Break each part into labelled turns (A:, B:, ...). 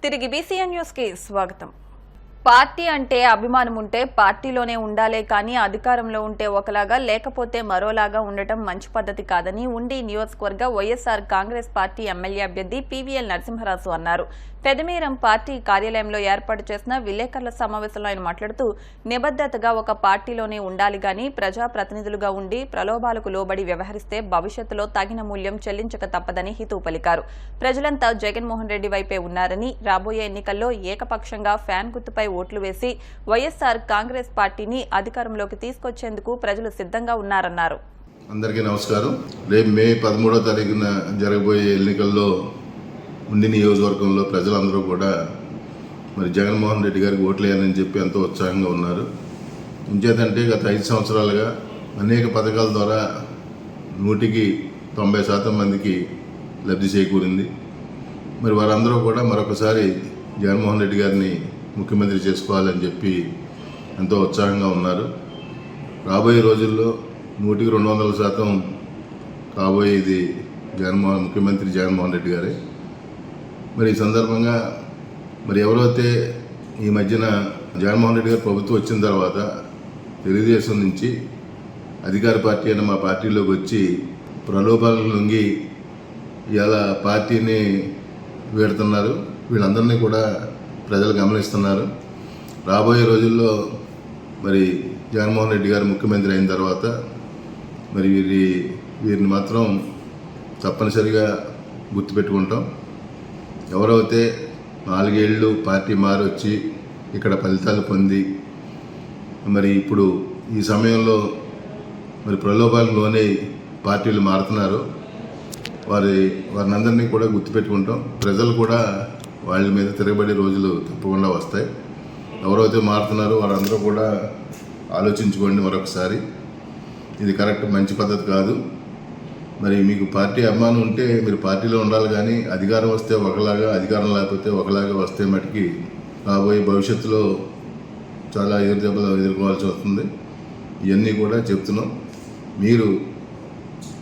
A: తిరిగి BCN news కి స్వాగతం. పార్టీ అంటే అభిమానం ఉంటే పార్టీలోనే ఉండాలే కానీ అధికారంలో ఉంటే ఒకలాగా లేకపోతే మరోలాగా ఉండటం మంచి పద్ధతి కాదని ఉండి నియోజకవర్గ వైఎస్ఆర్ కాంగ్రెస్ పార్టీ ఎమ్మెల్యే అభ్యర్థి పీవీఎల్ నరసింహరాజు అన్నారు. పెదమీరం పార్టీ కార్యాలయంలో ఏర్పాటు చేసిన విలేకరుల సమావేశంలో ఆయన మాట్లాడుతూ నిబద్దతగా ఒక పార్టీలోనే ఉండాలి గాని ప్రజాప్రతినిధులుగా ఉండి ప్రలోభాలకు లోబడి వ్యవహరిస్తే భవిష్యత్తులో తగిన మూల్యం చెల్లించక తప్పదని హితవు పలికారు. ప్రజలంతా జగన్మోహన్ రెడ్డి వైపే ఉన్నారని రాబోయే ఎన్నికల్లో ఏకపక్షంగా ఫ్యాన్ గుర్తుపై ఓట్లు వేసి వైఎస్ఆర్ కాంగ్రెస్ పార్టీని అధికారంలోకి తీసుకొచ్చేందుకు ప్రజలు సిద్ధంగా ఉన్నారన్నారు.
B: అందరికీ నమస్కారం. రేపు మే 13వ తారీఖున జరగబోయే ఎన్నికల్లో ఉండి నియోజకవర్గంలో ప్రజలందరూ కూడా మరి జగన్మోహన్ రెడ్డి గారికి ఓట్లేయాలని చెప్పి ఎంతో ఉత్సాహంగా ఉన్నారు. ఇంచేతంటే గత 5 సంవత్సరాలుగా అనేక పథకాల ద్వారా 190% మందికి లబ్ధి చేకూరింది. మరి వారందరూ కూడా మరొకసారి జగన్మోహన్ రెడ్డి గారిని ముఖ్యమంత్రి చేసుకోవాలని చెప్పి ఎంతో ఉత్సాహంగా ఉన్నారు. రాబోయే రోజుల్లో 100% కాబోయేది ముఖ్యమంత్రి జగన్మోహన్ రెడ్డి గారే. మరి ఈ సందర్భంగా మరి ఎవరైతే ఈ మధ్యన జగన్మోహన్ రెడ్డి గారు ప్రభుత్వం వచ్చిన తర్వాత తెలుగుదేశం నుంచి అధికార పార్టీ అయిన మా పార్టీలోకి వచ్చి ప్రలోభాలకు లొంగి ఇలా పార్టీని వీడుతున్నారు. వీళ్ళందరినీ కూడా ప్రజలు గమనిస్తున్నారు. రాబోయే రోజుల్లో మరి జగన్మోహన్ రెడ్డి గారు ముఖ్యమంత్రి అయిన తర్వాత మరి వీరిని మాత్రం తప్పనిసరిగా గుర్తుపెట్టుకుంటాం. ఎవరైతే 4 ఏళ్ళు పార్టీ మారొచ్చి ఇక్కడ ఫలితాలు పొంది మరి ఇప్పుడు ఈ సమయంలో మరి ప్రలోభాలలోనే పార్టీలు మారుతున్నారు, వారిని అందరినీ కూడా గుర్తుపెట్టుకుంటాం. ప్రజలు కూడా వాళ్ళ మీద తిరగబడే రోజులు తప్పకుండా వస్తాయి. ఎవరైతే మారుతున్నారో వారందరూ కూడా ఆలోచించుకోండి మరొకసారి. ఇది కరెక్ట్, మంచి పద్ధతి కాదు. మరి మీకు పార్టీ అభిమానం ఉంటే మీరు పార్టీలో ఉండాలి కానీ అధికారం వస్తే ఒకలాగా, అధికారం లేకపోతే ఒకలాగా వస్తే మటుకి రాబోయే భవిష్యత్తులో చాలా ఎదురుదెబ్బలు ఎదుర్కోవాల్సి వస్తుంది. ఇవన్నీ కూడా చెప్తున్నాం. మీరు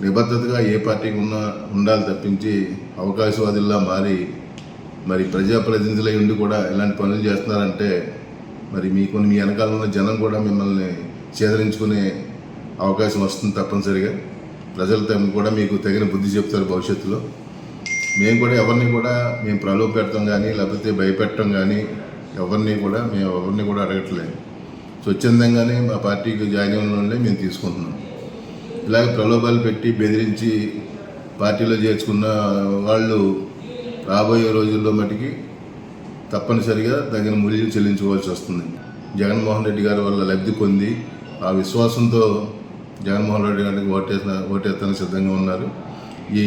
B: నిబద్ధతగా ఏ పార్టీకి ఉండాలి తప్పించి అవకాశవాదుల్లా మారి మరి ప్రజాప్రతినిధులై ఉండి కూడా ఇలాంటి పనులు చేస్తున్నారంటే మరి మీ వెనకాల ఉన్న జనం కూడా మిమ్మల్ని చేదరించుకునే అవకాశం వస్తుంది తప్పనిసరిగా. ప్రజలతో కూడా మీకు తగిన బుద్ధి చెప్తారు భవిష్యత్తులో. మేము కూడా ఎవరిని కూడా మేము ప్రలోభ పెడతాం కానీ లేకపోతే భయపెట్టడం కానీ మేము ఎవరిని కూడా అడగట్లేదు. స్వచ్ఛందంగానే మా పార్టీకి జాయిన్ అవ్వడంలో మేము తీసుకుంటున్నాం. ఇలాగ ప్రలోభాలు పెట్టి బెదిరించి పార్టీలో చేర్చుకున్న వాళ్ళు రాబోయే రోజుల్లో మటుకి తప్పనిసరిగా తగిన మూల్యం చెల్లించుకోవాల్సి వస్తుంది. జగన్మోహన్ రెడ్డి గారి వల్ల లబ్ధి పొంది ఆ విశ్వాసంతో జగన్మోహన్ రెడ్డి గారికి ఓటేస్తానికి సిద్ధంగా ఉన్నారు. ఈ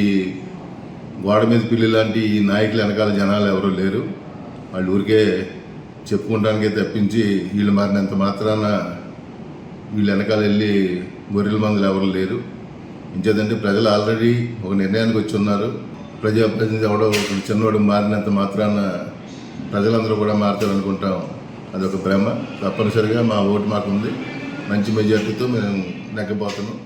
B: గోడ మీద పిల్లి లాంటి ఈ నాయకులు వెనకాల జనాలు ఎవరూ లేరు. వాళ్ళు ఊరికే చెప్పుకోవడానికే తప్పించి వీళ్ళు మారినంత మాత్రాన వీళ్ళు వెనకాల వెళ్ళి గొర్రెల మందులు ఎవరు లేరు. ఇంచేదంటే ప్రజలు ఆల్రెడీ ఒక నిర్ణయానికి వచ్చి ఉన్నారు. ప్రజాప్రతినిధి ఎవడో చిన్నవాడు మారినంత మాత్రాన ప్రజలందరూ కూడా మారుతారు అనుకుంటాం. అదొక భ్రమ. తప్పనిసరిగా మా ఓటు మాకు ఉంది. మంచి మెజార్టీతో మేము నెగ్గబోతున్నాం.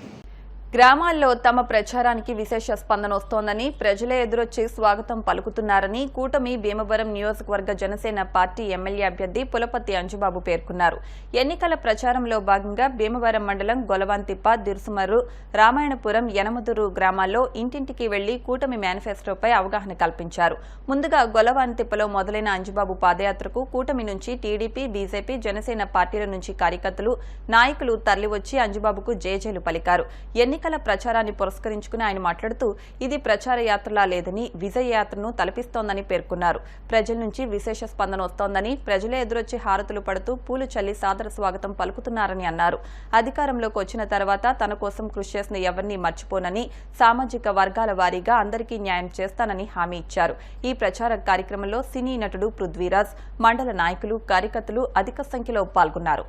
A: గ్రామాల్లో తమ ప్రచారానికి విశేష స్పందన వస్తోందని ప్రజలే ఎదురొచ్చి స్వాగతం పలుకుతున్నారని కూటమి భీమవరం నియోజకవర్గ జనసేన పార్టీ ఎమ్మెల్యే అభ్యర్థి పులపర్తి అంజుబాబు పేర్కొన్నారు. ఎన్నికల ప్రచారంలో భాగంగా భీమవరం మండలం గొలవాంతిప్ప, దిర్సుమర్రు, రామాయణపురం, యనమదురు గ్రామాల్లో ఇంటింటికి వెళ్లి కూటమి మేనిఫెస్టోపై అవగాహన కల్పించారు. ముందుగా గొలవాంతిప్పలో మొదలైన అంజుబాబు పాదయాత్రకు కూటమి నుంచి టీడీపీ, బీజేపీ, జనసేన పార్టీల నుంచి కార్యకర్తలు, నాయకులు తరలివచ్చి అంజుబాబుకు జేజేలు పలికారు. ఎన్నికల ప్రచారాన్ని పురస్కరించుకుని ఆయన మాట్లాడుతూ ఇది ప్రచార యాత్రలా లేదని విజయ యాత్రను తలపిస్తోందని పేర్కొన్నారు. ప్రజల నుంచి విశేష స్పందన వస్తోందని, ప్రజలే ఎదురొచ్చి హారతులు పడుతూ పూలు చల్లి సాదర స్వాగతం పలుకుతున్నారని అన్నారు. అధికారంలోకి వచ్చిన తర్వాత తన కోసం కృషి చేసిన ఎవరిని మర్చిపోనని, సామాజిక వర్గాల వారీగా అందరికీ న్యాయం చేస్తానని హామీ ఇచ్చారు. ఈ ప్రచార కార్యక్రమంలో సినీ నటుడు పృథ్వీరాజ్, మండల నాయకులు, కార్యకర్తలు అధిక సంఖ్యలో పాల్గొన్నారు.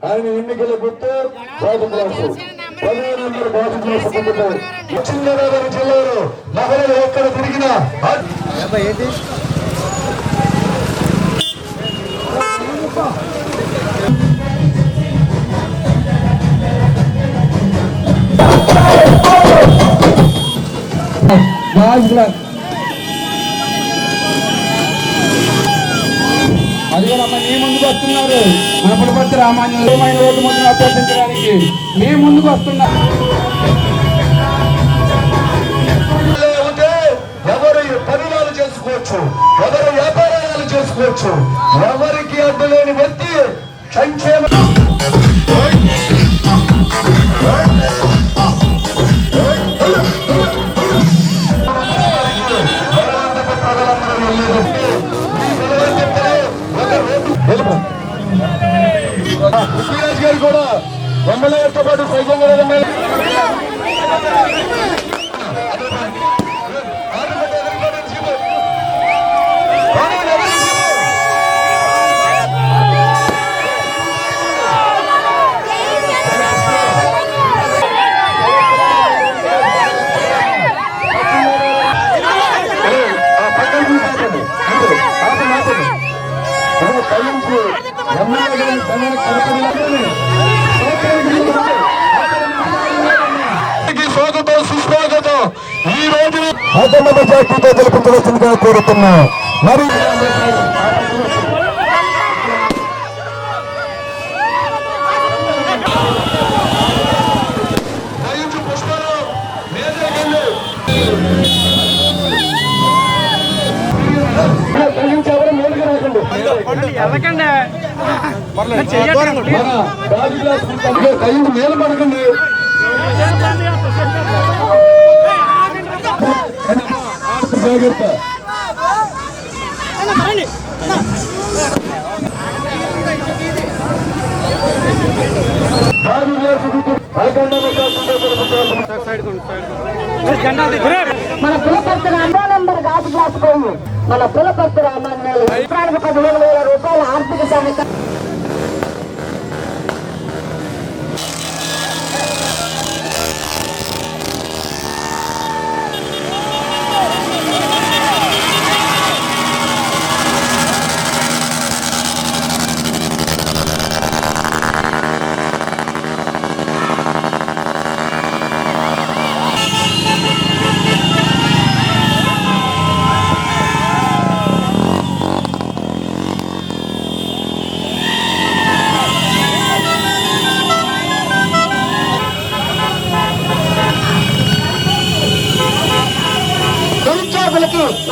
C: ఆయన ఎన్నికల గుర్తు బాటు క్లాసు 10వ నెంబర్ బాటు క్లాసు పొందుతారు. పశ్చిమ గోదావరి జిల్లాలో మహిళలు ఎక్కడ తిరిగినా
D: అది కూడా మీ ముందుకు వస్తున్నారు. మన పులపర్తి రామాంజనేయమైన రోడ్డు మొత్తం అభ్యర్థించడానికి మీ ముందుకు వస్తున్నారు.
C: ఎవరు పనులు చేసుకోవచ్చు, ఎవరు వ్యాపారాలు చేసుకోవచ్చు, ఎవరికి అడ్డు లేని వ్యక్తి సంక్షేమ గారు కూడా ఎమ్మెల్యేతో పాటు సైతం స్వాగతం సుస్వాగతం. ఈ రోజు అతన్న మెజార్టీతో గెలుపుతున్నా కోరుతున్నా. మరి మేలు పడకండి. జాగ్రత్త.
E: మన పులపర్తి నంబర్ గాజు గ్లాస్ పోయి మన పులపర్తి రామాంజనేయులు 15,000 రూపాయల ఆర్థిక సహాయం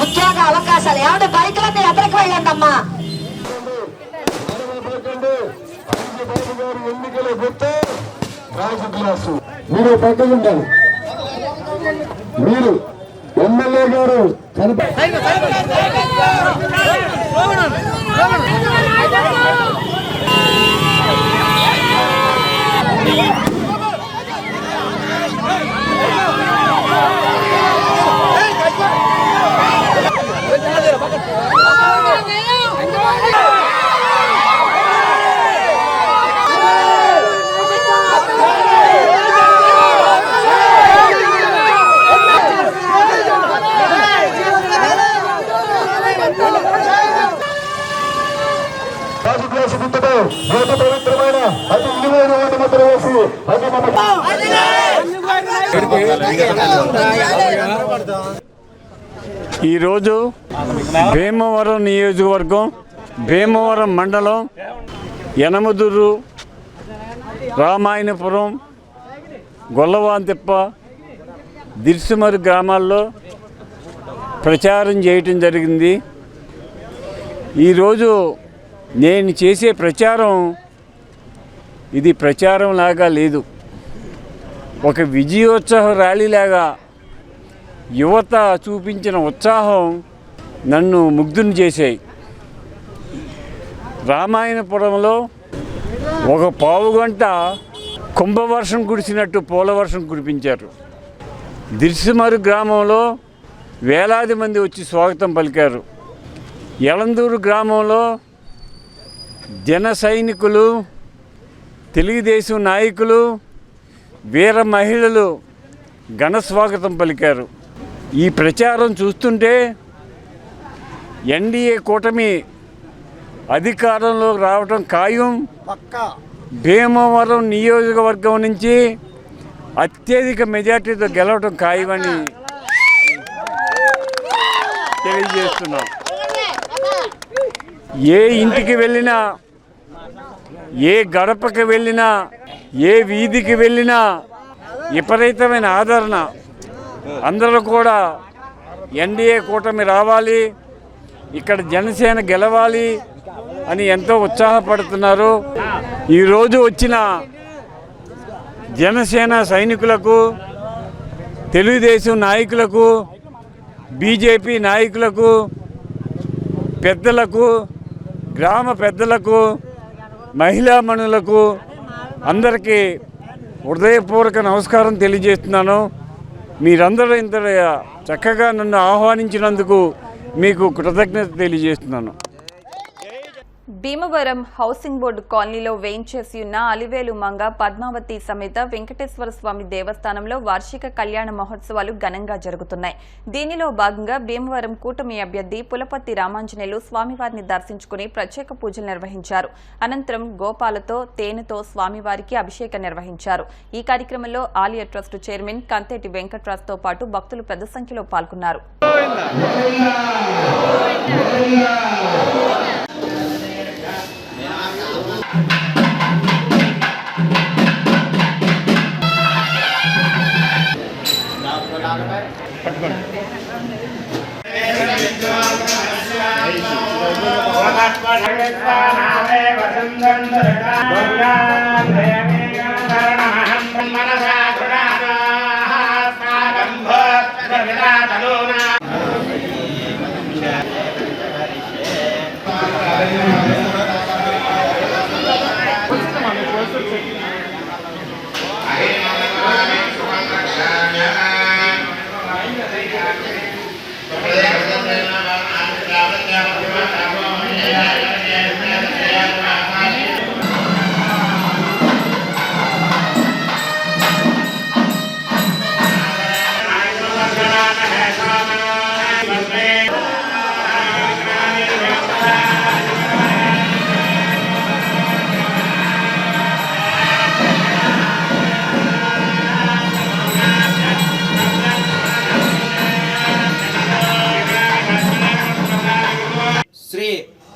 E: ఉద్యోగ అవకాశాలు ఏమంటే బైక్లన్నీ ఎక్కడికి వెళ్ళండి అమ్మా.
C: ఎన్నికల గుర్తు రాజు గ్లాసు. మీరు పక్కన ఉంటారు. మీరు ఎమ్మెల్యే గారు పవిత్రమైన అతి విలువైన వాటి మధ్య వేసి అది
F: ఈరోజు భీమవరం నియోజకవర్గం భీమవరం మండలం యనమదుర్రు రామాయణపురం గొల్లవాంతిప్ప దిర్సుమరు గ్రామాల్లో ప్రచారం చేయటం జరిగింది. ఈరోజు నేను చేసే ప్రచారం ఇది ప్రచారం లాగా లేదు, ఒక విజయోత్సవ ర్యాలీలాగా యువత చూపించిన ఉత్సాహం నన్ను ముగ్ధుని చేశాయి. రామాయణపురంలో ఒక పావుగంట కుంభవర్షం కురిసినట్టు పూలవర్షం కురిపించారు. దిర్సుమరు గ్రామంలో వేలాది మంది వచ్చి స్వాగతం పలికారు. యలందూరు గ్రామంలో జన సైనికులు, తెలుగుదేశం నాయకులు, వీర మహిళలు ఘన స్వాగతం పలికారు. ఈ ప్రచారం చూస్తుంటే ఎన్డీఏ కూటమి అధికారంలో రావటం ఖాయం. భీమవరం నియోజకవర్గం నుంచి అత్యధిక మెజార్టీతో గెలవటం ఖాయమని తెలియజేస్తున్నాం. ఏ ఇంటికి వెళ్ళినా, ఏ గడపకి వెళ్ళినా, ఏ వీధికి వెళ్ళినా విపరీతమైన ఆదరణ. అందరూ కూడా ఎన్డీఏ కూటమి రావాలి, ఇక్కడ జనసేన గెలవాలి అని ఎంతో ఉత్సాహపడుతున్నారు. ఈరోజు వచ్చిన జనసేన సైనికులకు, తెలుగుదేశం నాయకులకు, బీజేపీ నాయకులకు, పెద్దలకు, గ్రామ పెద్దలకు, మహిళామణులకు అందరికీ హృదయపూర్వక నమస్కారం తెలియజేస్తున్నాను. మీరందరూ ఇంత చక్కగా నన్ను ఆహ్వానించినందుకు మీకు కృతజ్ఞత తెలియజేస్తున్నాను.
A: భీమవరం హౌసింగ్ బోర్డు కాలనీలో వేయించేసి ఉన్న అలివేలు మంగ పద్మావతి సమేత వెంకటేశ్వర స్వామి దేవస్థానంలో వార్షిక కళ్యాణ మహోత్సవాలు ఘనంగా జరుగుతున్నాయి. దీనిలో భాగంగా భీమవరం కూటమి అభ్యర్థి పులపర్తి రామాంజనేయులు స్వామివారిని దర్శించుకుని ప్రత్యేక పూజలు నిర్వహించారు. అనంతరం గోపాలతో, తేనెతో స్వామివారికి అభిషేకం నిర్వహించారు. ఈ కార్యక్రమంలో ఆలయ ట్రస్ట్ చైర్మన్ కంతేటి వెంకట్రాజ్తో పాటు భక్తులు పెద్ద సంఖ్యలో పాల్గొన్నారు.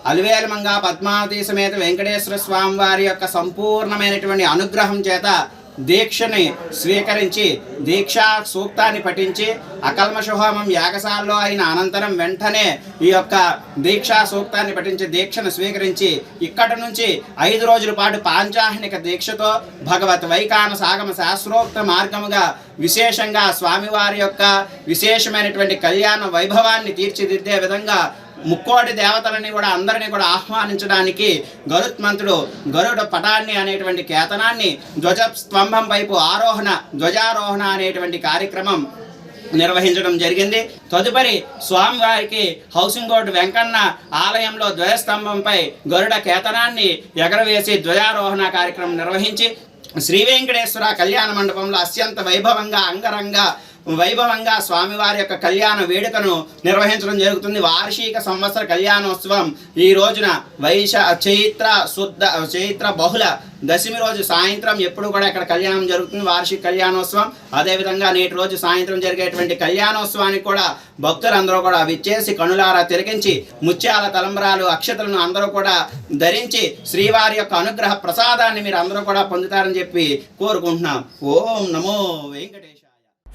G: అలివేలు మంగ పద్మావతి సమేత వెంకటేశ్వర స్వామి వారి యొక్క సంపూర్ణమైనటువంటి అనుగ్రహం చేత దీక్షని స్వీకరించి దీక్షా సూక్తాన్ని పఠించి అకల్మషహోమం యాగశాలలో అయిన అనంతరం వెంటనే ఈ యొక్క దీక్షా సూక్తాన్ని పఠించి దీక్షను స్వీకరించి ఇక్కడి నుంచి 5 రోజుల పాటు పాంచాహ్నిక దీక్షతో భగవత్ వైఖానస ఆగమ శాస్త్రోక్త మార్గముగా విశేషంగా స్వామివారి యొక్క విశేషమైనటువంటి కళ్యాణ వైభవాన్ని తీర్చిదిద్దే విధంగా ముక్కోటి దేవతలని కూడా అందరినీ కూడా ఆహ్వానించడానికి గరుత్మంతుడు గరుడ పటాన్ని అనేటువంటి కేతనాన్ని ధ్వజ స్తంభం వైపు ధ్వజారోహణ అనేటువంటి కార్యక్రమం నిర్వహించడం జరిగింది. తదుపరి స్వామివారికి హౌసింగ్ బోర్డు వెంకన్న ఆలయంలో ధ్వజస్తంభంపై గరుడ కేతనాన్ని ఎగరవేసి ధ్వజారోహణ కార్యక్రమం నిర్వహించి శ్రీ వెంకటేశ్వర కళ్యాణ మండపంలో అత్యంత వైభవంగా అంగరంగ వైభవంగా స్వామివారి యొక్క కళ్యాణ వేడుకను నిర్వహించడం జరుగుతుంది. వార్షిక సంవత్సర కళ్యాణోత్సవం ఈ రోజున చైత్ర బహుళ దశమి రోజు సాయంత్రం ఎప్పుడు కూడా ఇక్కడ కళ్యాణం జరుగుతుంది, వార్షిక కళ్యాణోత్సవం. అదేవిధంగా నేటి రోజు సాయంత్రం జరిగేటువంటి కళ్యాణోత్సవానికి కూడా భక్తులందరూ కూడా విచ్చేసి కనులారా తిలకించి ముత్యాల తలంబరాలు అక్షతలను అందరూ కూడా ధరించి శ్రీవారి యొక్క అనుగ్రహ ప్రసాదాన్ని మీరు అందరూ కూడా పొందుతారని చెప్పి కోరుకుంటున్నాం. ఓం నమో వెంకటేశ్వర.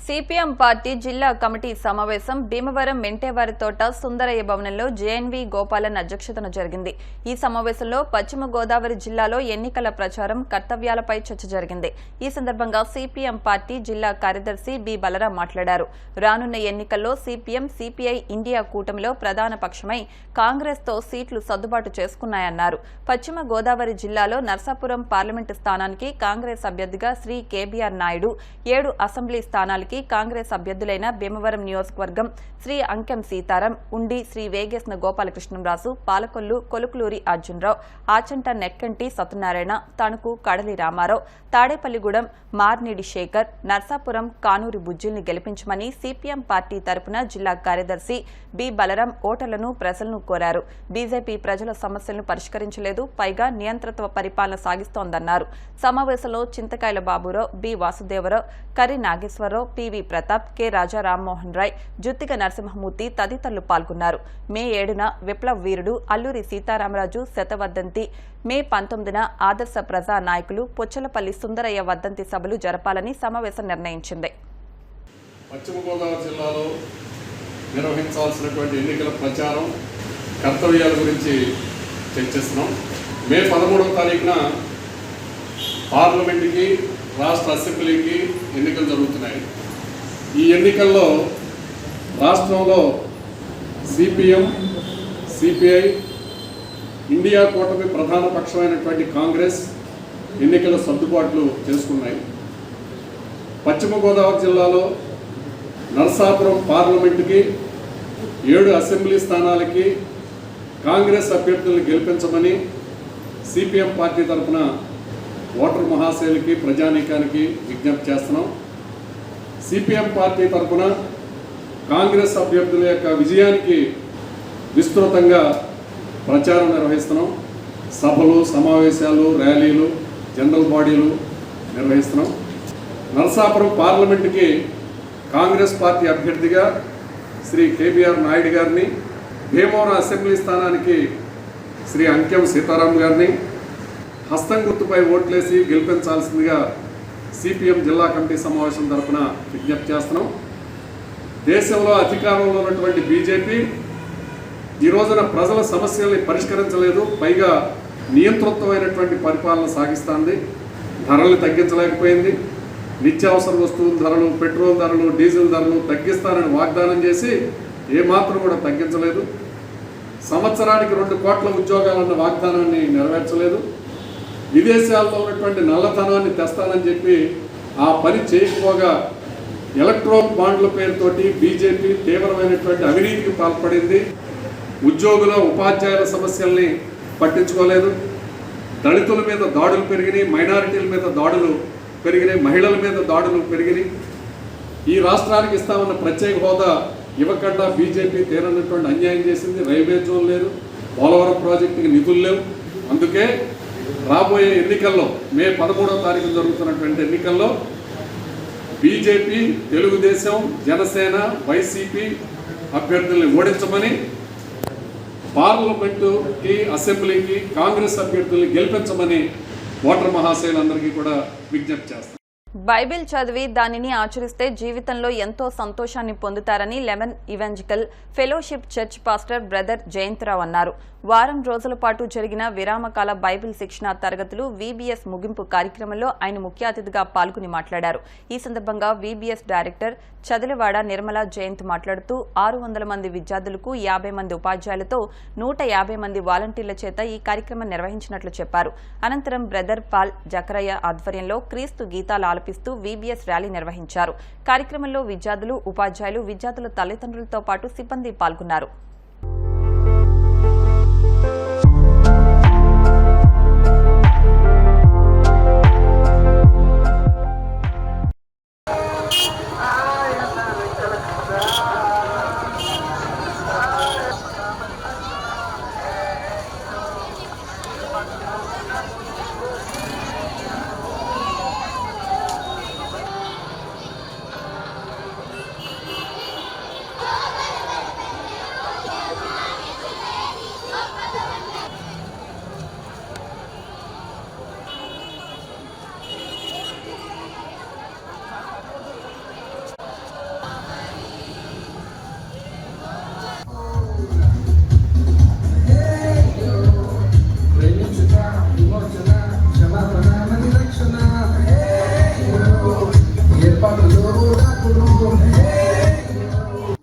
A: సిపిఎం పార్టీ జిల్లా కమిటీ సమావేశం భీమవరం మెంటేవారి తోట సుందరయ్య భవనంలో జేఎన్వి గోపాలన్ అధ్యక్షతన జరిగింది. ఈ సమావేశంలో పశ్చిమ గోదావరి జిల్లాలో ఎన్నికల ప్రచారం కర్తవ్యాలపై చర్చ జరిగింది. ఈ సందర్భంగా సిపిఎం పార్టీ జిల్లా కార్యదర్శి బి బలరాం మాట్లాడారు. రానున్న ఎన్నికల్లో సిపిఎం సిపిఐ ఇండియా కూటమిలో ప్రధాన పక్షమై కాంగ్రెస్ తో సీట్లు సర్దుబాటు చేసుకున్నాయన్నారు. పశ్చిమ గోదావరి జిల్లాలో నర్సాపురం పార్లమెంటు స్థానానికి కాంగ్రెస్ అభ్యర్థిగా శ్రీ కేబీఆర్ నాయుడు, 7 అసెంబ్లీ స్థానాలకి కాంగ్రెస్ అభ్యర్థులైన భీమవరం నియోజకవర్గం శ్రీ అంకెం సీతారాం, ఉండి శ్రీ వేగేశ్న గోపాలకృష్ణంరాజు, పాలకొల్లు కొలుకులూరి అర్జునరావు, ఆచంట నెక్కంటి సత్యనారాయణ, తణుకు కడలి రామారావు, తాడేపల్లిగూడెం మార్నిడి శేఖర్, నర్సాపురం కానూరి బుజ్జిల్ని గెలిపించమని సిపిఎం పార్టీ తరపున జిల్లా కార్యదర్శి బి బలరాం ఓటర్లను ప్రజలను కోరారు. బీజేపీ ప్రజల సమస్యలను పరిష్కరించలేదు, పైగా నియంత్రిత పరిపాలన సాగిస్తోందన్నారు. సమావేశంలో చింతకాయల Baburao, B Vasudevarao, Kari Nageswararao, P PV Pratap, K Raja Rammohan Roy, Juttika Narasimhamurthy తదితరులు పాల్గొన్నారు. మే 7న విప్లవ వీరుడు అల్లూరి సీతారామరాజు శతవర్ధంతి, మే 19న ఆదర్శ ప్రజా నాయకులు పొచ్చలపల్లి సుందరయ్య వర్ధంతి సభలు జరపాలని సమావేశం నిర్ణయించింది.
H: పశ్చిమ గోదావరి జిల్లాలో నిర్వహించాల్సినటువంటి ఎన్నికల ప్రచారం కర్తవ్యాల గురించి చర్చిస్తున్నాం. మే 13వ తారీఖున పార్లమెంటుకి, రాష్ట్ర అసెంబ్లీకి ఎన్నికలు జరుగుతున్నాయి. ఈ ఎన్నికల్లో రాష్ట్రంలో సిపిఎం, సిపిఐ, ఇండియా కూటమి ప్రధాన పక్షమైనటువంటి కాంగ్రెస్ ఎన్నికల సర్దుబాట్లు చేసుకున్నాయి. పశ్చిమ గోదావరి జిల్లాలో నరసాపురం పార్లమెంటుకి 7 అసెంబ్లీ స్థానాలకి కాంగ్రెస్ అభ్యర్థులను గెలిపించమని సిపిఎం పార్టీ తరఫున ఓటర్ మహాశయులకి, ప్రజానీకానికి విజ్ఞప్తి చేస్తున్నాం. సిపిఎం పార్టీ తరఫున కాంగ్రెస్ అభ్యర్థుల యొక్క విజయానికి విస్తృతంగా ప్రచారం నిర్వహిస్తున్నాం. సభలు, సమావేశాలు, ర్యాలీలు, జనరల్ బాడీలు నిర్వహిస్తున్నాం. నరసాపురం పార్లమెంటుకి కాంగ్రెస్ పార్టీ అభ్యర్థిగా శ్రీ కేబీఆర్ నాయుడు గారిని, భీమవరం అసెంబ్లీ స్థానానికి శ్రీ అంకెం సీతారాం గారిని హస్తం గుర్తుపై ఓట్లేసి గెలిపించాల్సిందిగా సిపిఎం జిల్లా కమిటీ సమావేశం తరఫున విజ్ఞప్తి చేస్తున్నాం. దేశంలో అధికారంలో ఉన్నటువంటి బీజేపీ ఈ రోజున ప్రజల సమస్యల్ని పరిష్కరించలేదు, పైగా నియంతృత్వమైనటువంటి పరిపాలన సాగిస్తుంది. ధరలు తగ్గించలేకపోయింది. నిత్యావసర వస్తువుల ధరలు, పెట్రోల్ ధరలు, డీజిల్ ధరలు తగ్గిస్తానని వాగ్దానం చేసి ఏమాత్రం కూడా తగ్గించలేదు. సంవత్సరానికి 2 కోట్ల ఉద్యోగాలన్న వాగ్దానాన్ని నెరవేర్చలేదు. విదేశాల్లో ఉన్నటువంటి నల్లధనాన్ని తెస్తానని చెప్పి ఆ పని చేయకపోగా ఎలక్ట్రోల్ బాండ్ల పేరుతోటి బీజేపీ తీవ్రమైనటువంటి అవినీతికి పాల్పడింది. ఉద్యోగుల, ఉపాధ్యాయుల సమస్యల్ని పట్టించుకోలేదు. దళితుల మీద దాడులు పెరిగినాయి, మైనారిటీల మీద దాడులు పెరిగినాయి, మహిళల మీద దాడులు పెరిగినాయి. ఈ రాష్ట్రానికి ఇస్తామన్న ప్రత్యేక హోదా ఇవ్వకుండా బీజేపీ తీరనటువంటి అన్యాయం చేసింది. రైల్వే జోన్ లేదు, పోలవరం ప్రాజెక్టుకి నిధులు లేవు. అందుకే రాబోయే ఎన్నికల్లో, మే 13వ తారీఖున జరుగుతున్నటువంటి ఎన్నికల్లో బీజేపీ, తెలుగుదేశం, జనసేన, వైసీపీ అభ్యర్థుల్ని ఓడించమని, పార్లమెంటుకి, అసెంబ్లీకి కాంగ్రెస్ అభ్యర్థుల్ని గెలిపించమని ఓటర్ మహాశయులందరికీ కూడా విజ్ఞప్తి చేస్తారు.
A: బైబిల్ చదివి దానిని ఆచరిస్తే జీవితంలో ఎంతో సంతోషాన్ని పొందుతారని lemon evangelical fellowship church pastor brother Jayantha Rao అన్నారు. వారం రోజుల పాటు జరిగిన విరామకాల బైబిల్ శిక్షణ తరగతులు VBS ముగింపు కార్యక్రమంలో ఆయన ముఖ్య అతిథిగా పాల్గొని మాట్లాడారు. ఈ సందర్భంగా VBS డైరెక్టర్ చదిలవాడ నిర్మలా జయంత్ మాట్లాడుతూ 600 మంది విద్యార్థులకు 50 మంది ఉపాధ్యాయులతో 150 మంది వాలంటీర్ల చేత ఈ కార్యక్రమం నిర్వహించినట్లు చెప్పారు. అనంతరం బ్రదర్ పాల్ జకరయ్య ఆధ్వర్యంలో క్రీస్తు గీతాలు ఆలపిస్తూ VBS ర్యాలీ నిర్వహించారు. కార్యక్రమంలో విద్యార్థులు, ఉపాధ్యాయులు, విద్యార్థుల తల్లిదండ్రులతో పాటు సిబ్బంది పాల్గొన్నారు.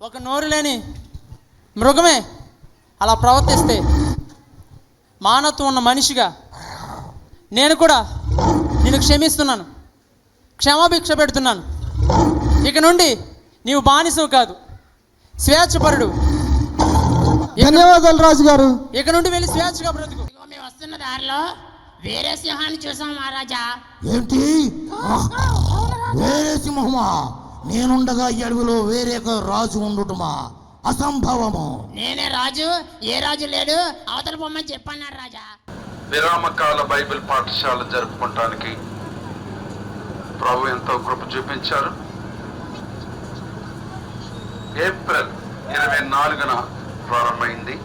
I: ఒక నోరు లేని మృగమే అలా ప్రవర్తిస్తే మానవత్వం ఉన్న మనిషిగా నేను కూడా నిన్ను క్షమిస్తున్నాను, క్షమాభిక్ష పెడుతున్నాను. ఇక నుండి నీవు బానిసవు కాదు, స్వేచ్ఛపరుడు.
J: ధన్యవాదాలు రాజు గారు.
I: ఇక నుండి వెళ్ళి స్వేచ్ఛగా బ్రతుకు.
K: మేము వస్తున్న దారిలో వేరే సింహాన్ని చూసాం మహారాజా.
J: ఏంటి? వేరే సింహమా? నేనుండగా ఈ అడవిలో వేరే రాజు ఉండటమా? అసంభవము.
K: నేనే రాజు, ఏ రాజు లేడు, అవతల పొమ్మని చెప్పన్నాడు రాజా.
L: విరామకాల బైబిల్ పాఠశాల జరుపుకోవటానికి ప్రభు ఎంతో కృప చూపించారు. ఏప్రిల్ 24న ప్రారంభమైంది.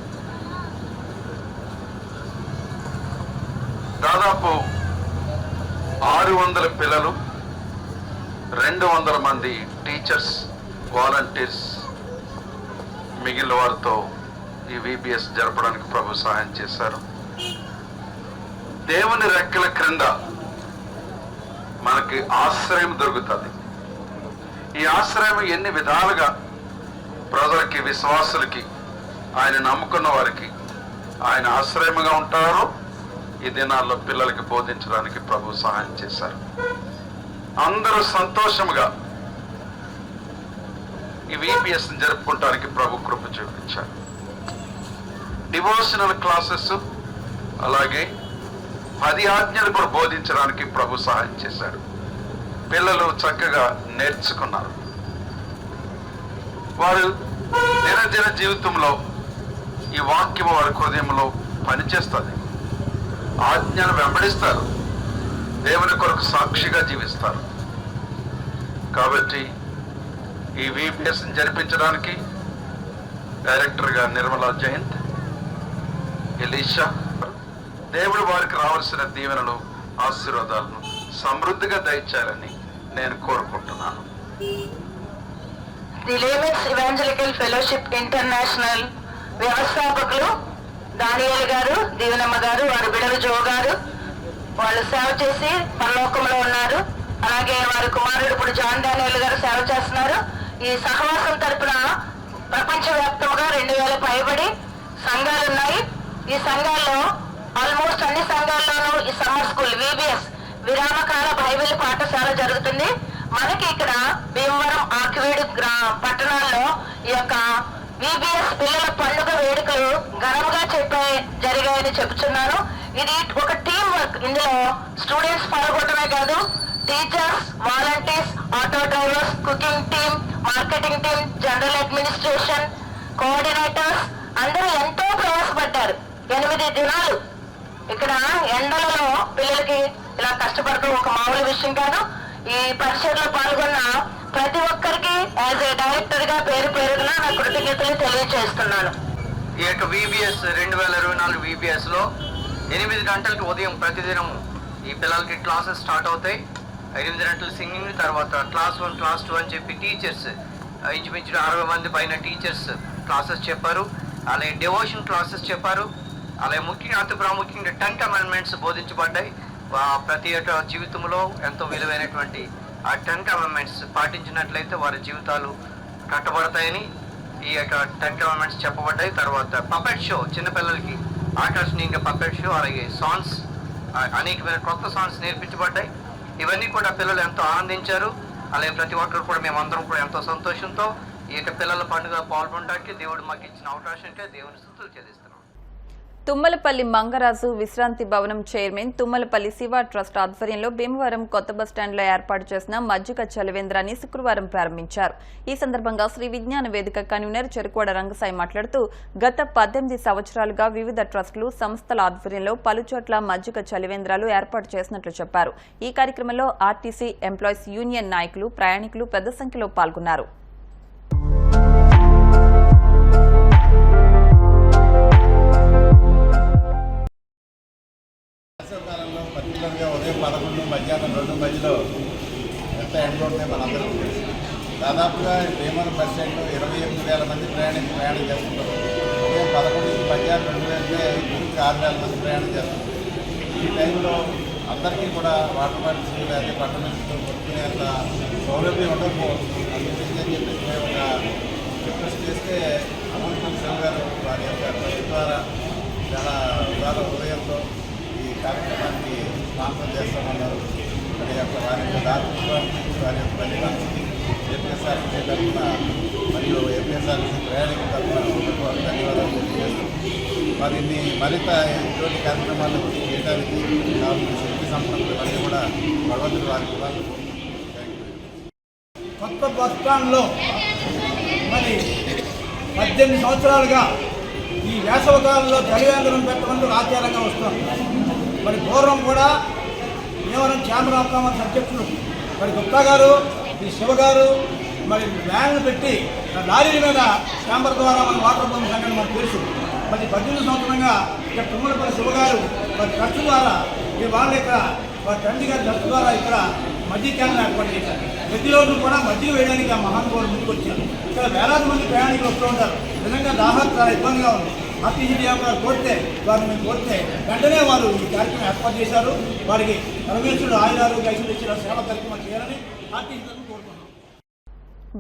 L: దాదాపు 600 పిల్లలు, 200 మంది టీచర్స్, వాలంటీర్స్, మిగిలిన వారితో ఈ VBS జరపడానికి ప్రభు సహాయం చేశారు. దేవుని రెక్కల క్రింద మనకి ఆశ్రయం దొరుకుతుంది. ఈ ఆశ్రయం ఎన్ని విధాలుగా ప్రజలకి, విశ్వాసులకి, ఆయన నమ్ముకున్న వారికి ఆయన ఆశ్రయముగా ఉంటారో ఈ దినాల్లో పిల్లలకి బోధించడానికి ప్రభు సహాయం చేశారు. అందరూ సంతోషముగా ఈ VBS జరుపుకోవడానికి ప్రభు కృప చూపించారు. డివోషనల్ క్లాసెస్, అలాగే 10 ఆజ్ఞలు కూడా బోధించడానికి ప్రభు సహాయం చేశాడు. పిల్లలు చక్కగా నేర్చుకున్నారు. వారు దినదిన జీవితంలో ఈ వాక్యం వారి హృదయంలో పనిచేస్తుంది. ఆజ్ఞలు వెంబడిస్తారు, దేవుని కొరకు సాక్షిగా జీవిస్తారు. కాబట్టి ఈ VBS జరిపించడానికి డైరెక్టర్గా నిర్మలా జయంత్, ఎలీషా, దేవుడు వారికి రావాల్సిన దీవెనలు, ఆశీర్వాదాలను సమృద్ధిగా దయచేయాలని నేను కోరుకుంటున్నాను.
E: ది లేమెక్స్ ఇవాంజలికల్ ఫెలోషిప్ ఇంటర్నేషనల్ వ్యవస్థాపకులు దానియేలు గారు, దీవెనమ్మ గారు, వారి బిడలు జో గారు, వాళ్ళు సేవ చేసి పరలోకంలో ఉన్నారు. అలాగే వారి కుమారుడు ఇప్పుడు జాన్ దానియేలు గారు సేవ చేస్తున్నారు. ఈ సహవాసం తరపున ప్రపంచవ్యాప్తంగా 2000 పైబడి సంఘాలు ఉన్నాయి. ఈ సంఘాల్లో ఆల్మోస్ట్ అన్ని సంఘాల్లోనూ ఈ సమ్మర్ స్కూల్ VBS విరామకాల బైబిల్ పాఠశాల జరుగుతుంది. మనకి ఇక్కడ భీమవరం, ఆకివీడు పట్టణాల్లో ఈ యొక్క VBS పిల్లల పండుగ వేడుకలు ఘనంగా జరిగాయని చెబుతున్నాను. ఇది ఒక టీం వర్క్. ఇందులో స్టూడెంట్స్ పాల్గొనడమే కాదు, teachers, volunteers, auto drivers, cooking team, marketing team, general administration, coordinators అందరూ ఎంతో ప్రయాసపడ్డారు. 8 దినాలు ఇక్కడ ఎండలలో పిల్లలకి ఇలా కష్టపడటం ఒక మామూలు విషయం కాదు. ఈ పరిచయలో పాల్గొన్న ప్రతి ఒక్కరికి యాజ్ ఏ డైరెక్టర్ గా పేరు పేరున నా కృతజ్ఞతలు తెలియజేస్తున్నాను.
G: ఈ యొక్క VBS 2024 VBS లో 8 గంటలకి ఉదయం ప్రతిదినం ఈ పిల్లలకి క్లాసెస్ స్టార్ట్ అవుతాయి. 8 గంటలు సింగింగ్, తర్వాత క్లాస్ 1, క్లాస్ 2 అని చెప్పి టీచర్స్ ఇంచుమించు 60 మంది పైన టీచర్స్ క్లాసెస్ చెప్పారు. అలాగే డివోషన్ క్లాసెస్ చెప్పారు. అలాగే ముఖ్యంగా అతి ప్రాముఖ్యంగా 10 కమాండ్మెంట్స్ బోధించబడ్డాయి. ప్రతి ఒక్క జీవితంలో ఎంతో విలువైనటువంటి ఆ 10 కమాండ్మెంట్స్ పాటించినట్లయితే వారి జీవితాలు కట్టబడతాయని ఈ యొక్క 10 కమాండ్మెంట్స్ చెప్పబడ్డాయి. తర్వాత పపెట్ షో, చిన్నపిల్లలకి ఆకర్షణీయంగా పపెట్ షో, అలాగే సాంగ్స్, అనేకమైన కొత్త సాంగ్స్ నేర్పించబడ్డాయి. ఇవన్నీ కూడా పిల్లలు ఎంతో ఆనందించారు. అలాగే ప్రతి ఒక్కరు కూడా మేమందరం కూడా ఎంతో సంతోషంతో ఈ యొక్క పిల్లల పండుగ పాల్గొనడానికి దేవుడు మాకు ఇచ్చిన అవకాశంకే దేవుని స్తుతులు చెల్లిస్తున్నాం.
A: తుమ్మలపల్లి మంగరాజు విశ్రాంతి భవనం చైర్మన్ తుమ్మలపల్లి శివ ట్రస్ట్ ఆధ్వర్యంలో భీమవరం కొత్త బస్టాండ్లో ఏర్పాటు చేసిన మజ్జిగ చలివేంద్రాన్ని శుక్రవారం ప్రారంభించారు. ఈ సందర్భంగా శ్రీ విజ్ఞాన వేదిక కన్వీనర్ చెరుకోడ రంగసాయి మాట్లాడుతూ గత 18 సంవత్సరాలుగా వివిధ ట్రస్టులు, సంస్థల ఆధ్వర్యంలో పలుచోట్ల మజ్జిగ చలివేంద్రాలు ఏర్పాటు చేసినట్లు చెప్పారు. ఈ కార్యక్రమంలో ఆర్టీసీ ఎంప్లాయీస్ యూనియన్ నాయకులు, ప్రయాణికులు పెద్ద సంఖ్యలో పాల్గొన్నారు.
M: ఉదయం 11, మధ్యాహ్నం 2 మధ్యలో ఎంత ఎండలు ఉంటాయి మనందరికీ తెలుసు. దాదాపుగా భీమవరం బస్ స్టాండ్లో 28,000 మంది ప్రయాణం చేస్తుంటారు. ఉదయం 11 నుంచి మధ్యాహ్నం 2 అంటే ఇంటికి 6,000 మంది ప్రయాణం చేస్తారు. ఈ టైంలో అందరికీ కూడా వాటర్ బాటిల్స్ లేదా పట్టణ కొట్టుకునేంత సౌలభ్యం ఉండకపోవచ్చు. అందుకని చెప్పేసి మేము ఒక రిక్వెస్ట్ చేస్తే అమృతం శివ గారు వారి యొక్క ట్రస్ట్ ద్వారా చాలా ఉదయంతో ఈ కార్యక్రమానికి స్పాన్సర్ చేస్తామన్నారు. వారి యొక్క దాతృత్వానికి, వారి యొక్క బలిదానానికి ఏపీఎస్ఆర్సీ తరఫున మరియు ఏపీఎస్ఆర్సీ ప్రయాణికుల తరఫున ధన్యవాదాలు తెలియజేస్తాం. వారిని మరింత ఇటువంటి కార్యక్రమాలు చేయడానికి కావాల్సిన శక్తి సంపన్నులు అన్నీ కూడా భగవంతుడు వారికి ఇవ్వాలని
N: కొత్త బస్ స్టాండ్లో మరి 18 సంవత్సరాలుగా ఈ వేసవకాలంలో చలివేంద్రం పెట్టడం ఆచారంగా వస్తుంది. మరి పూర్వం కూడా భీమవరం ఛాంబర్ ఆఫ్ కామర్స్ అధ్యక్షులు మరి గుప్తా గారు, ఈ శివ గారు, మరి వ్యాన్లు పెట్టి లారీల మీద ట్యాంపర్ ద్వారా మన వాటర్ పంప్ సంగతి మనకు తెలుసు. మరి 18 సంవత్సరంగా ఇక్కడ తుమ్మలపల్లి శివగారు మరి ఖర్చు ద్వారా ఈ వాళ్ళ ఇక్కడ వారి తండ్రి గారి ఖర్చు ద్వారా ఇక్కడ మజ్జిగ క్యాన్లు ఏర్పాటు చేశారు. ప్రతిరోజు కూడా మజ్జిగ వేయడానికి ఆ మహానుభావులు ముందుకు వచ్చారు. ఇక్కడ వేలాది మంది ప్రయాణికులు వస్తూ ఉంటారు. నిజంగా దాహం చాలా ఇబ్బందిగా ఉంది. ఆర్టీసీడీఎం గారు కోరితే వారిని కోరితే వెంటనే వారు ఈ కార్యక్రమం ఏర్పాటు చేశారు. వారికి పరమేశ్వరుడు ఆయురారోగ్య ఐశ్వర్య సేవ కార్యక్రమం చేయాలని ఆర్టీసీ కోరుతున్నాం.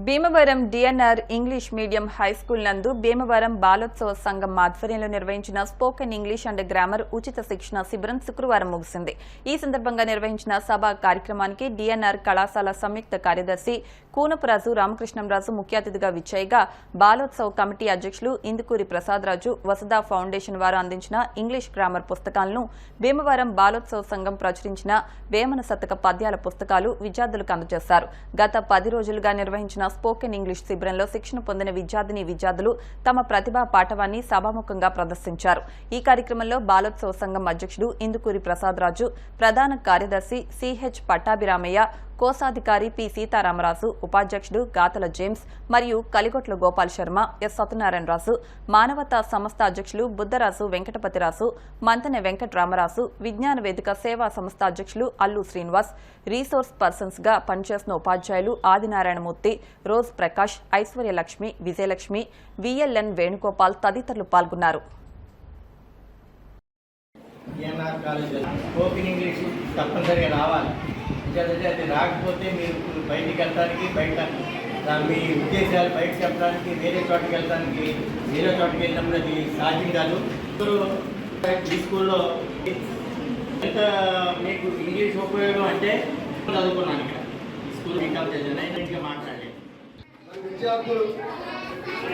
A: Bhimavaram DNR English medium high school నందు భీమవరం బాలోత్సవ సంఘం ఆధ్వర్యంలో నిర్వహించిన స్పోకెన్ ఇంగ్లీష్ అండ్ గ్రామర్ ఉచిత శిక్షణ శిబిరం శుక్రవారం ముగిసింది. ఈ సందర్భంగా నిర్వహించిన సభా కార్యక్రమానికి డిఎన్ఆర్ కళాశాల సంయుక్త కార్యదర్శి కూనపురాజు రామకృష్ణంరాజు ముఖ్య అతిథిగా విచ్చేయగా బాలోత్సవ కమిటీ అధ్యక్షులు ఇందుకూరి ప్రసాదరాజు వసుదా ఫౌండేషన్ వారు అందించిన ఇంగ్లీష్ గ్రామర్ పుస్తకాలను భీమవరం బాలోత్సవ సంఘం ప్రచురించిన వేమన శతక పద్యాల పుస్తకాలు విద్యార్థులకు అందజేశారు. గత 10 రోజులుగా నిర్వహించిన స్పోకెన్ ఇంగ్లీష్ శిబిరంలో శిక్షణ పొందిన విద్యార్థులు తమ ప్రతిభా పాఠవాన్ని సభాముఖంగా ప్రదర్శించారు. ఈ కార్యక్రమంలో బాలోత్సవ సంఘం అధ్యక్షుడు ఇందుకూరి ప్రసాదరాజు, ప్రధాన కార్యదర్శి సిహెచ్ పట్టాభిరామయ్య, కోశాధికారి పి సీతారామరాజు, ఉపాధ్యక్షుడు గాతల జేమ్స్ మరియు కలిగొట్ల గోపాల్ శర్మ, ఎస్ సత్యనారాయణరాజు, మానవతా సంస్థ అధ్యక్షులు బుద్దరాజు వెంకటపతిరాజు, మంతెన వెంకటరామరాజు, విజ్ఞాన వేదిక సేవా సంస్థ అధ్యక్షులు అల్లు శ్రీనివాస్, రీసోర్స్ పర్సన్స్ గా పనిచేస్తున్న ఉపాధ్యాయులు ఆదినారాయణమూర్తి, రోజ్ ప్రకాష్, ఐశ్వర్యలక్ష్మి, విజయలక్ష్మి, విఎల్ఎన్ వేణుగోపాల్ తదితరులు పాల్గొన్నారు.
O: తప్పనిసరిగా రావాలి. అది రాకపోతే మీరు బయటికి వెళ్ళడానికి మీ ఉద్దేశాలు బయట చెప్పడానికి వేరే చోటుకి వెళ్ళడానికి వేరే చోటుకి వెళ్ళినప్పుడు అది సాధ్యం కాదు. ఈ స్కూల్లో ఎంత మీకు ఇంగ్లీష్ ఉపయోగం అంటే చదువుకున్నాను ఇక్కడ స్కూల్ ఇంకా మాట్లాడలేదు.
C: విద్యార్థులు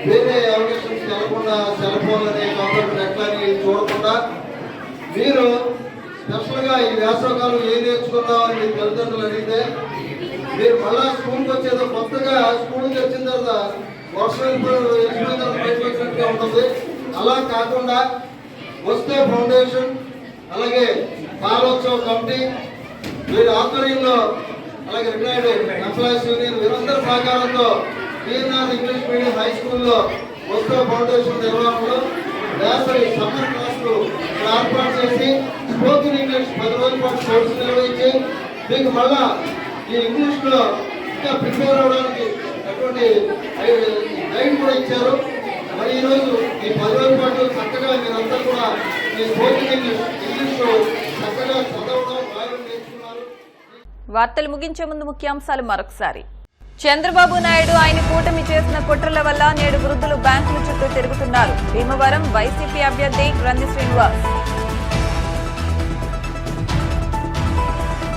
C: వేరే అవకాశం తెలకుండా సెల్ ఫోన్ అనే కంప్యూటర్ ఎట్లని చూడకుండా మీరు స్పెషల్గా ఈ వేసవకాలం ఏం నేర్చుకున్నామని మీ తల్లిదండ్రులు అడిగితే మీరు మళ్ళా స్కూల్కి వచ్చేదో కొత్తగా స్కూల్కి వచ్చిన తర్వాత వర్షం బయటకు వచ్చినట్టుగా ఉంటుంది. అలా కాకుండా వస్తే ఫౌండేషన్ అలాగే బాలోత్సవ కమిటీ వీరి ఆధ్వర్యంలో అలాగే రిటైర్డ్ ఎంప్లాయీస్ యూనియన్ వీరందరి సహకారంతో డిఎన్ఆర్ ఇంగ్లీష్ మీడియం హై స్కూల్లో వస్తే ఫౌండేషన్ నిర్వహణలో వేసవి సమ్మర్ క్లాసులు ఏర్పాటు చేసి స్పోకెన్ ఇంగ్లీష్ 10 రోజుల పాటు కోర్సు నిర్వహించి మీకు మళ్ళా ఈ ఇంగ్లీష్లో ఇంకా ప్రిపేర్ అవ్వడానికి అటువంటి గైడ్ కూడా ఇచ్చారు. మరి ఈరోజు ఈ 10 రోజుల పాటు చక్కగా మీరంతా కూడా ఈ స్పోకెన్ ఇంగ్లీష్ చక్కగా చదవడం రాయడం నేర్చుకున్నారు.
A: వార్తలు ముగించే ముందు ముఖ్యాంశాలు మరొకసారి. చంద్రబాబు నాయుడు ఆయన కూటమి చేసిన కుట్రల వల్ల నేడు వృద్ధులు బ్యాంకుల చుట్టూ తిరుగుతున్నారు. భీమవరం వైసీపీ అభ్యర్థి గ్రంథి శ్రీనివాస్.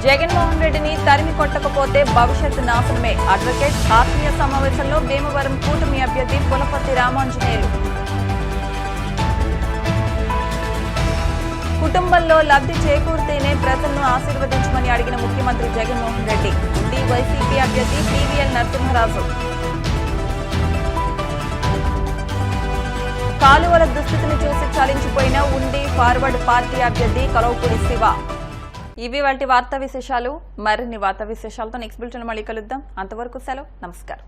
A: జగన్మోహన్ రెడ్డిని తరిమి కొట్టకపోతే భవిష్యత్తు నాశనమే. అడ్వకేట్ ఆత్మీయ సమావేశంలో భీమవరం కూటమి అభ్యర్థి పులపర్తి రామాంజనేయులు. కుటుంబంలో లబ్ధి చేకూరితేనే ప్రజలను ఆశీర్వదించమని అడిగిన ముఖ్యమంత్రి జగన్మోహన్ రెడ్డి. ఉండి వైసీపీ అభ్యర్థి పివిఎల్ నరసింహరాజు. కాలువల దుస్థితిని చూసి చలించిపోయిన ఉండి ఫార్వర్డ్ పార్టీ అభ్యర్థి కలవపూడి శివ. ఇవి వాటి వార్తా విశేషాలు. మరిన్ని వార్తా విశేషాలతో నెక్స్ట్ బులెటిన్ మళ్ళీ కలుద్దాం. అంతవరకు సెలవు. నమస్కారం.